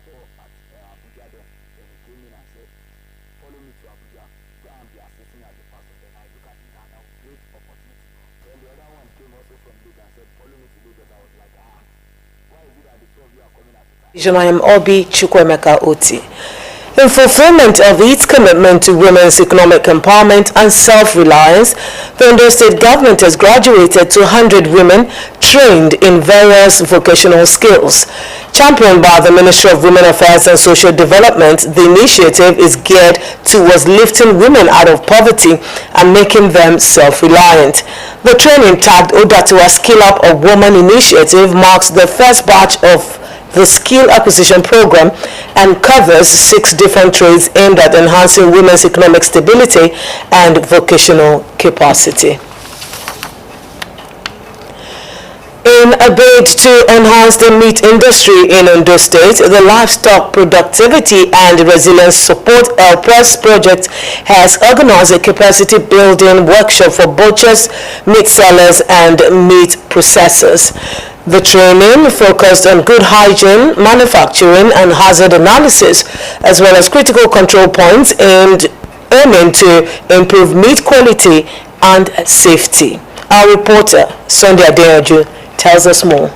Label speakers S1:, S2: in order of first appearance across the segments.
S1: senator at Abuja then he came in and said, follow me to Abuja, go and be assisting as a pastor. Then I look at it and now great opportunity. Then the other one came also from Lagos and said, follow me to Lagos. I was like, why is it that the two of you are coming at a time?
S2: I am Obi Chukwemeka Oti. In fulfillment of its commitment to women's economic empowerment and self-reliance, the Ondo State government has graduated 200 women trained in various vocational skills. Championed by the Ministry of Women Affairs and Social Development, the initiative is geared towards lifting women out of poverty and making them self-reliant. The training, tagged Odatua Skill Up a Woman initiative, marks the first batch of the skill acquisition program and covers 6 different trades aimed at enhancing women's economic stability and vocational capacity. In a bid to enhance the meat industry in Ondo State, the Livestock Productivity and Resilience Support LPRES project has organized a capacity building workshop for butchers, meat sellers, and meat processors. The training focused on good hygiene, manufacturing, and hazard analysis, as well as critical control points and aiming to improve meat quality and safety. Our reporter, Sunday Adeoju, tells us more.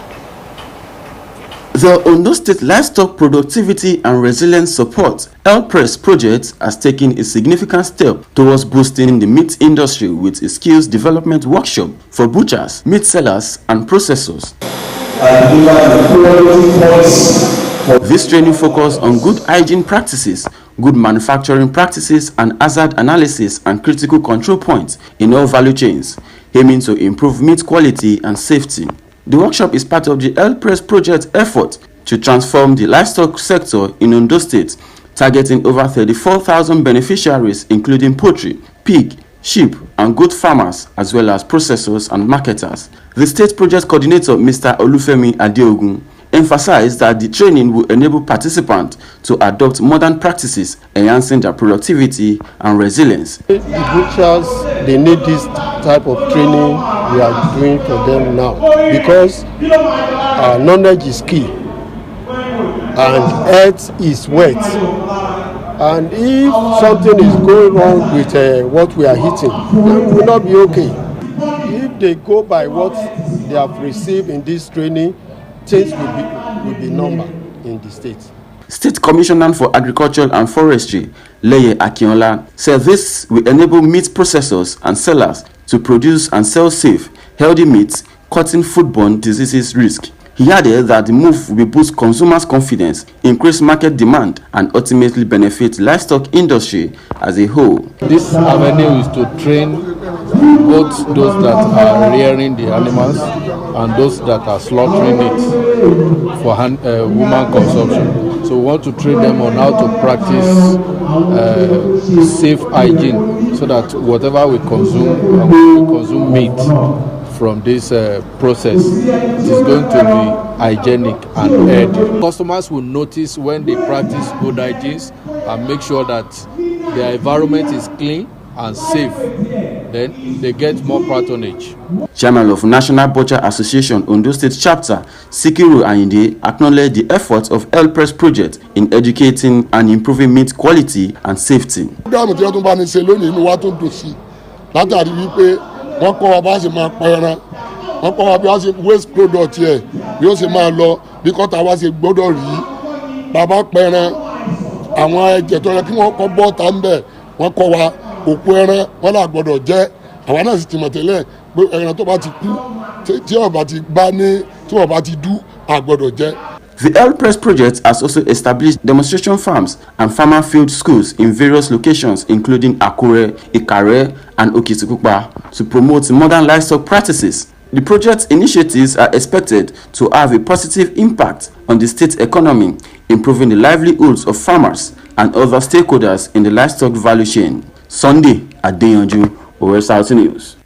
S3: The Ondo State Livestock Productivity and Resilience Support LPRES project has taken a significant step towards boosting the meat industry with a skills development workshop for butchers, meat sellers, and processors. This training focuses on good hygiene practices, good manufacturing practices, and hazard analysis and critical control points in all value chains, aiming to improve meat quality and safety. The workshop is part of the LPRES project effort to transform the livestock sector in Ondo State, targeting over 34,000 beneficiaries, including poultry, pig, sheep, and goat farmers, as well as processors and marketers. The state project coordinator, Mr. Olufemi Adeogun, emphasized that the training will enable participants to adopt modern practices, enhancing their productivity and resilience.
S4: The butchers, they need this type of training we are doing for them now, because knowledge is key and health is wealth. And if something is going wrong with what we are eating, then we will not be okay. If they go by what they have received in this training, things will be normal in the state.
S3: State Commissioner for Agriculture and Forestry, Leye Akinola, said this will enable meat processors and sellers to produce and sell safe, healthy meat, cutting foodborne diseases risk. He added that the move will boost consumers' confidence, increase market demand, and ultimately benefit the livestock industry as a whole.
S5: This avenue is to train both those that are rearing the animals and those that are slaughtering it for human consumption. So we want to train them on how to practice safe hygiene, so that whatever we consume, and we consume meat from this process, it is going to be hygienic and healthy. Customers will notice when they practice good hygiene and make sure that their environment is clean and safe, then they get more patronage.
S3: Chairman of National Butcher Association Ondo State Chapter, Sikiru Ayinde, acknowledged the efforts of LPRES project in educating and improving meat quality and safety.
S4: wọ́n kọ́ wa bá ṣe máa pa ẹran, wọ́n kọ́ wa bí wọ́n ṣe waste product yẹ bí ó ṣe máa lọ bí kọ́ta wa ṣe gbọ́dọ̀ rí bàbá pẹran àwọn ẹ̀jẹ̀ tó yẹ kí wọ́n kọ́ bọ́ọ̀tà ń bẹ̀ wọ́n kọ́ wa òkú ẹran wọ́n là gbọ́dọ̀ jẹ àwa náà sì ti mọ̀ tẹ́lẹ̀ pé ẹran tó bá ti kú tí ó bá ti gbá ní tí ó bá ti dú àgbọ́dọ̀ jẹ.
S3: The LPRES project has also established demonstration farms and farmer field schools in various locations, including Akure, Ikare, and Okitikupa, to promote modern livestock practices. The project initiatives are expected to have a positive impact on the state economy, improving the livelihoods of farmers and other stakeholders in the livestock value chain. Sunday, Adeyanju, Osrc News.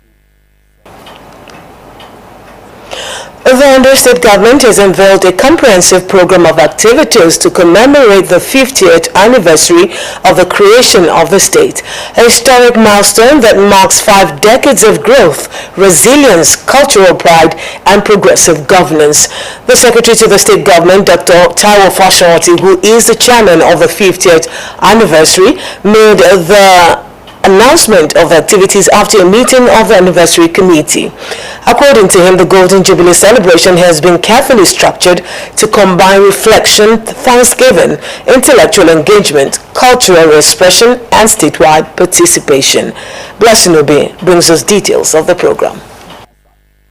S2: The Ondo State government has unveiled a comprehensive program of activities to commemorate the 50th anniversary of the creation of the state, a historic milestone that marks 5 decades of growth, resilience, cultural pride, and progressive governance. The Secretary to the State Government, Dr. Taiwo Fashoranti, who is the chairman of the 50th anniversary, made the announcement of the activities after a meeting of the anniversary committee. According to him, the Golden Jubilee celebration has been carefully structured to combine reflection, thanksgiving, intellectual engagement, cultural expression, and statewide participation. Blessing Obi brings us details of the program.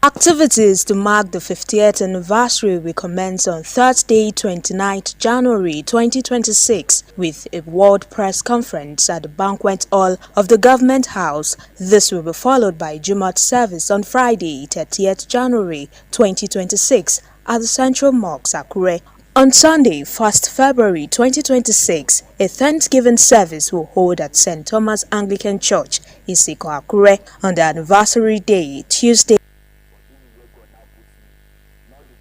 S6: Activities to mark the 50th anniversary will commence on Thursday, 29th January 2026 with a World Press Conference at the Banquet Hall of the Government House. This will be followed by a Jumat service on Friday, 30th January 2026 at the Central Mosque, Akure. On Sunday, 1st February 2026, a Thanksgiving service will hold at St. Thomas Anglican Church, Isiko, Akure. On the anniversary day, Tuesday,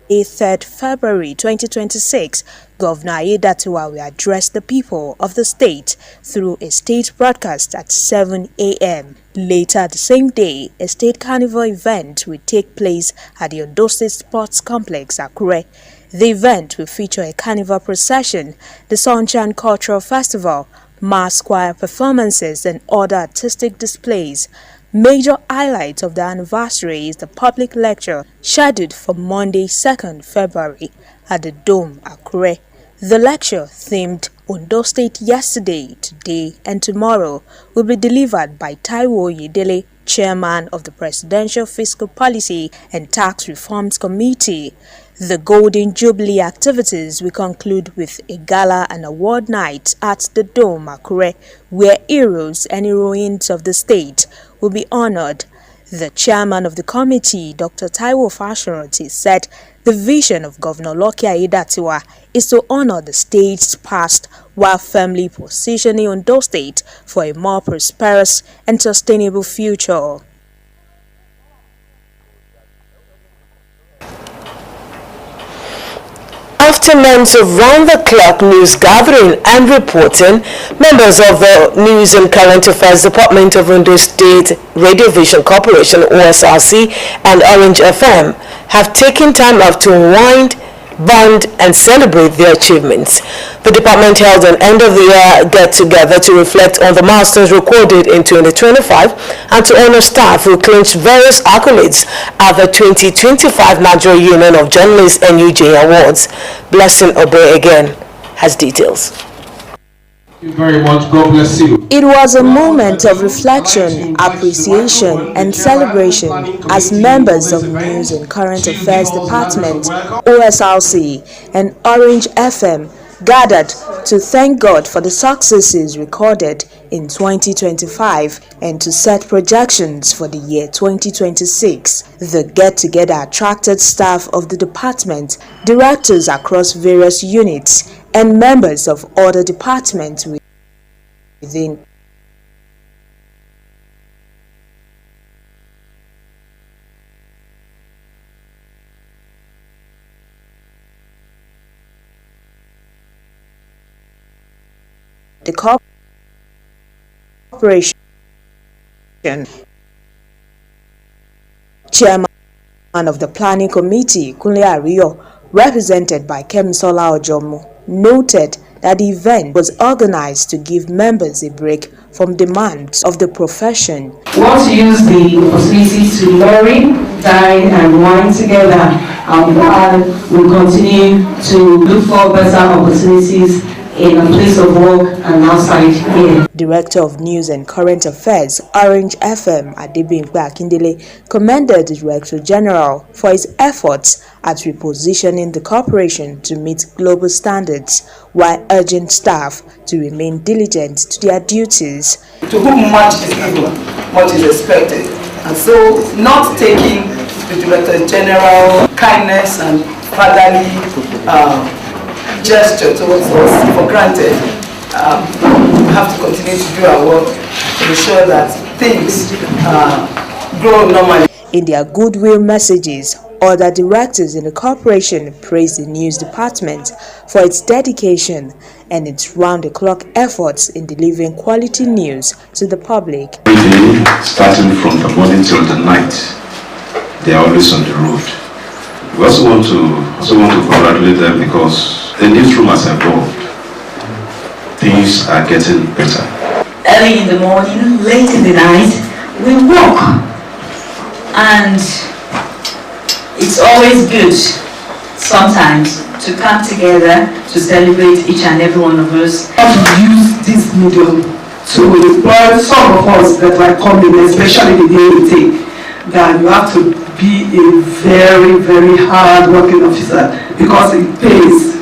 S6: 3rd February 2026, Governor Aiyedatiwa will address the people of the state through a state broadcast at 7 a.m. Later the same day, a state carnival event will take place at the Ondo State Sports Complex, Akure. The event will feature a carnival procession, the Sunshine Cultural Festival, mass choir performances, and other artistic displays. Major highlight of the anniversary is the public lecture scheduled for Monday, 2nd February at the Dome, Akure. The lecture, themed Ondo State Yesterday, Today and Tomorrow, will be delivered by Taiwo Oyedele, Chairman of the Presidential Fiscal Policy and Tax Reforms Committee. The Golden Jubilee activities will conclude with a gala and award night at the Dome, Akure, where heroes and heroines of the state will be honored. The chairman of the committee, Dr. Taiwo Fashoranti, said the vision of Governor Lucky Aiyedatiwa is to honor the state's past while firmly positioning Ondo State for a more prosperous and sustainable future.
S2: After months of round-the-clock news gathering and reporting, members of the News and Current Affairs Department of Ondo State Radio Vision Corporation, Osrc, and Orange FM have taken time off to unwind, bond, and celebrate their achievements. The department held an end-of-the-year get-together to reflect on the milestones recorded in 2025 and to honor staff who clinched various accolades at the 2025 Nigeria Union of Journalists NUJ Awards. Blessing Obe again has details.
S7: Thank you very much. God bless you.
S6: It was a moment of reflection, appreciation, and celebration as members of News and Current Affairs Department, Osrc, and Orange FM gathered to thank God for the successes recorded in 2025 and to set projections for the year 2026. The get-together attracted staff of the department, directors across various units, and members of other departments within the corporation. Chairman of the Planning Committee, Kunle Ariyo, represented by Kemisola Ojomu, noted that the event was organized to give members a break from demands of the profession.
S8: We want to use the opportunity to learn, dine and wine together, and we'll continue to look for better opportunities in a place of work and outside here.
S6: Director of News and Current Affairs, Orange FM, Adebimpe Akindele, commended the Director General for his efforts at repositioning the corporation to meet global standards, while urging staff to remain diligent to their duties.
S9: To whom much is given, much is expected. And so, not taking the Director General kindness and fatherly gesture towards us for granted. We have to continue to do our work to ensure that things grow normally.
S6: In their goodwill messages, Other directors in the corporation praised the news department for its dedication and its round-the-clock efforts in delivering quality news to the public.
S10: Every day, starting from the morning till the night, they are always on the road. We also want to congratulate them because the newsroom has evolved. Things are getting better.
S8: Early in the morning, late in the night, we walk, and it's always good sometimes to come together to celebrate each and every one of us.
S9: We have to use this medium to employ some of us that are coming, especially the DAT, that you have to be a very, very hard working officer because it pays.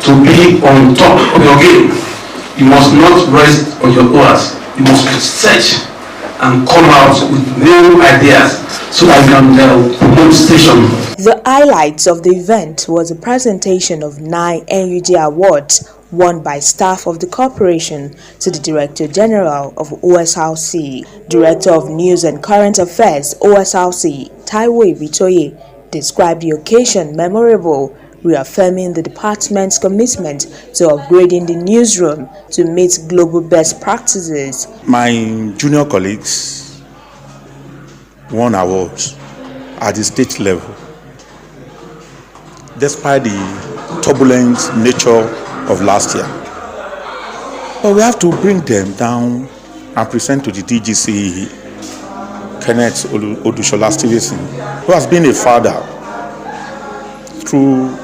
S10: To be on top of your game, you must not rest on your oars. You must search and come out with new ideas so that you can promote station.
S6: The highlights of the event was a presentation of 9 NUG awards won by staff of the corporation to the Director General of Osrc. Director of News and Current Affairs, Osrc, Taiwo Ibitoye, described the occasion memorable, reaffirming the department's commitment to upgrading the newsroom to meet global best practices.
S11: My junior colleagues won awards at the state level, despite the turbulent nature of last year. But we have to bring them down and present to the DGC, Kenneth Odushola Stevenson, who has been a father through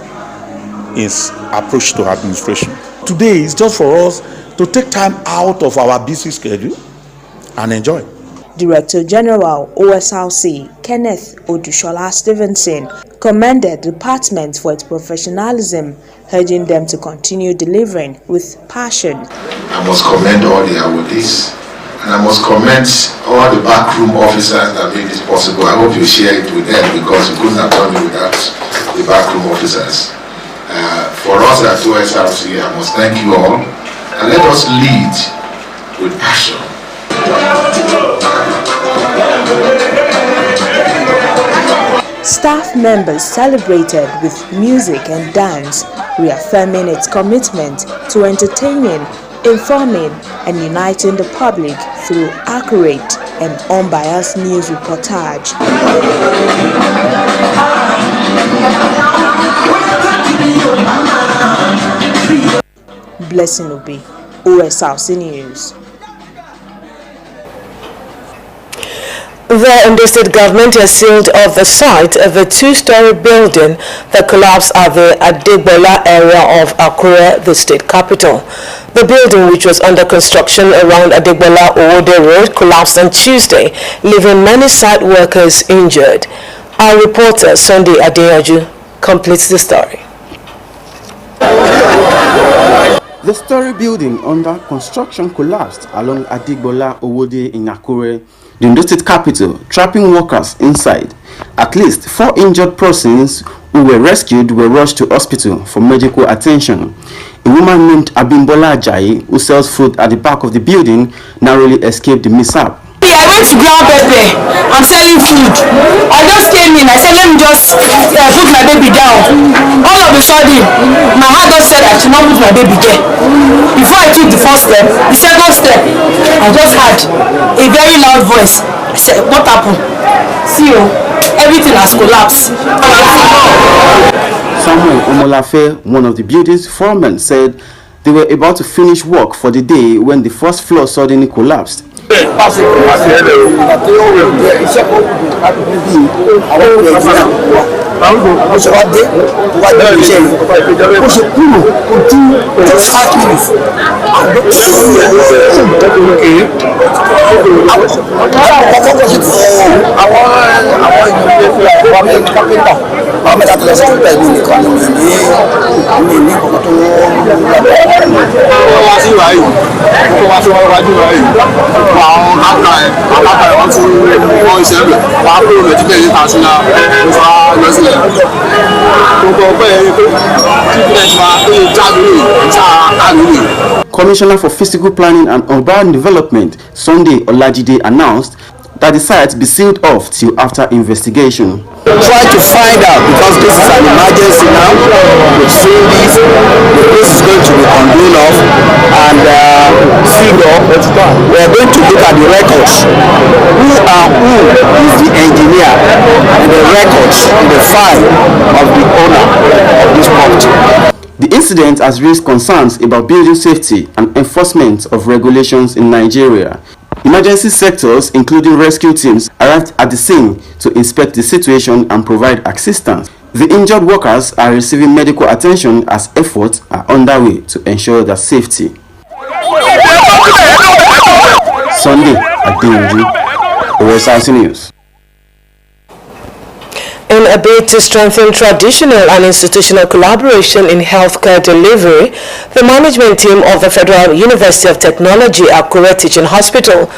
S11: his approach to administration. Today is just for us to take time out of our busy schedule and enjoy.
S6: Director General Osrc Kenneth Odushola Stevenson commended the department for its professionalism, urging them to continue delivering with passion.
S12: I must commend all the awardees, and I must commend all the backroom officers that made this possible. I hope you share it with them because we couldn't have done it without the backroom officers. For us at Osrc, I must thank you all, and let us lead with passion.
S6: Staff members celebrated with music and dance, reaffirming its commitment to entertaining, informing, and uniting the public through accurate and unbiased news reportage. Blessing Obi, Osrc News.
S2: The Ondo State government has sealed off the site of a two-story building that collapsed at the Adegbola area of Akure, the state capital. The building, which was under construction around Adegbola Owode Road, collapsed on Tuesday, leaving many site workers injured. Our reporter, Sunday Adeoju, completes the story.
S3: The story building under construction collapsed along Adegbola Owode in Akure, the Ondo State capital, trapping workers inside. At least 4 injured persons who were rescued were rushed to hospital for medical attention. A woman named Abimbola Ajayi, who sells food at the back of the building, narrowly escaped the mishap.
S13: I went to ground pepper. I'm selling food. I just came in. I said, let me just put my baby down. All of a sudden, my heart just said I should not put my baby there. Before I took the first step, the second step, I just had a very loud voice. I said, what happened? See you. Everything has collapsed.
S3: Samuel Omolafe, one of the building's foremen, said they were about to finish work for the day when the first floor suddenly collapsed. Commissioner for Physical Planning and Urban Development, Sunday Olajide, announced that the site be sealed off till after investigation.
S14: Try to find out, because this is an emergency now. We've seen this. The place is going to be condoned off, and we are going to look at the records. Who is the engineer and the records in the file of the owner of this property?
S3: The incident has raised concerns about building safety and enforcement of regulations in Nigeria. Emergency sectors, including rescue teams, arrived at the scene to inspect the situation and provide assistance. The injured workers are receiving medical attention as efforts are underway to ensure their safety. Sunday at Dinju, Osrc News.
S2: In a bid to strengthen traditional and institutional collaboration in healthcare delivery, the management team of the Federal University of Technology Akure Teaching Hospital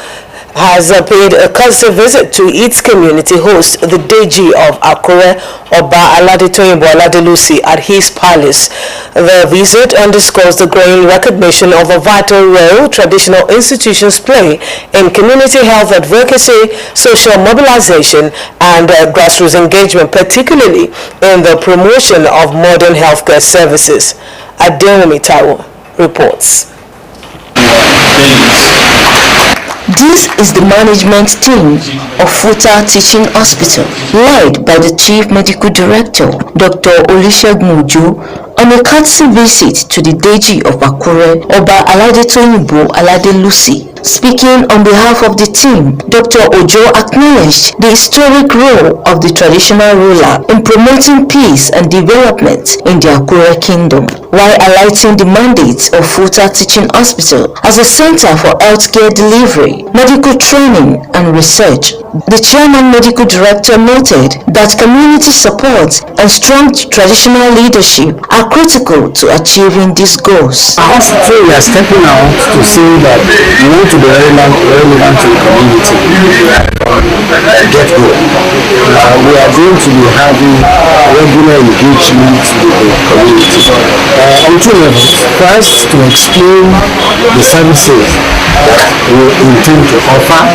S2: has paid a courtesy visit to its community host, the Deji of Akure, Oba Aladetoyinbo Aladelusi, at his palace. The visit underscores the growing recognition of a vital role traditional institutions play in community health advocacy, social mobilization, and grassroots engagement, particularly in the promotion of modern healthcare services. Adewumi Taiwo reports.
S15: This is the management team of Futa Teaching Hospital, led by the Chief Medical Director, Dr. Olusegun Ojo, on a courtesy visit to the Deji of Akure, Oba Aladetoyinbo Aladelusi. Speaking on behalf of the team, Dr. Ojo acknowledged the historic role of the traditional ruler in promoting peace and development in the Akure Kingdom, while highlighting the mandate of Futa Teaching Hospital as a center for healthcare delivery, medical training, and research. The Chairman Medical Director noted that community support and strong traditional leadership are critical to achieving these goals.
S16: Our hospital, we are stepping out to say that we want to be relevant to the community. Get go. We are going to be having regular engagement with the community. On two levels. First, to explain the services that we intend to offer,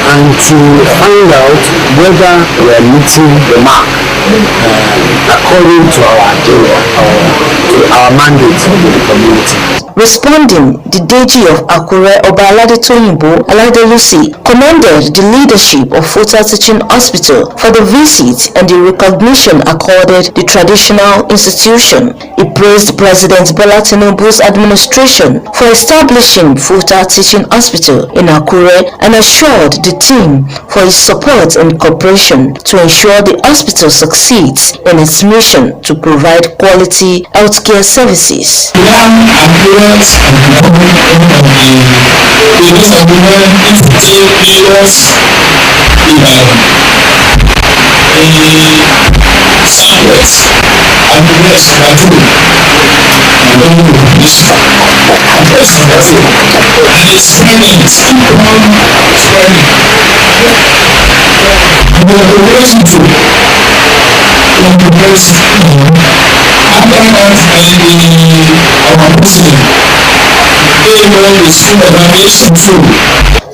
S16: and to find out whether we are meeting the mark according to our agenda, to our mandate in the community.
S15: Responding, the Deji of Akure, Oba Aladetoyinbo Aladelusi, commended the leadership of Futa Teaching Hospital for the visit and the recognition accorded the traditional institution. He praised President Bola Tinubu's administration for establishing Futa Teaching Hospital in Akure and assured the team for his support and cooperation to ensure the hospital succeeds in its mission to provide quality healthcare services.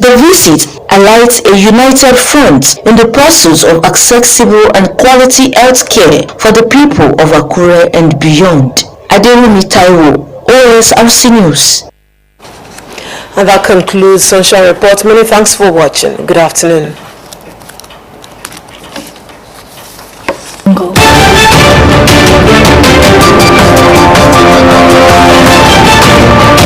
S15: The visit highlights a united front in the pursuit of accessible and quality health care for the people of Akure and beyond. Adewumi Taiwo, Osrc News.
S2: And that concludes Sunshine Report. Many thanks for watching. Good afternoon.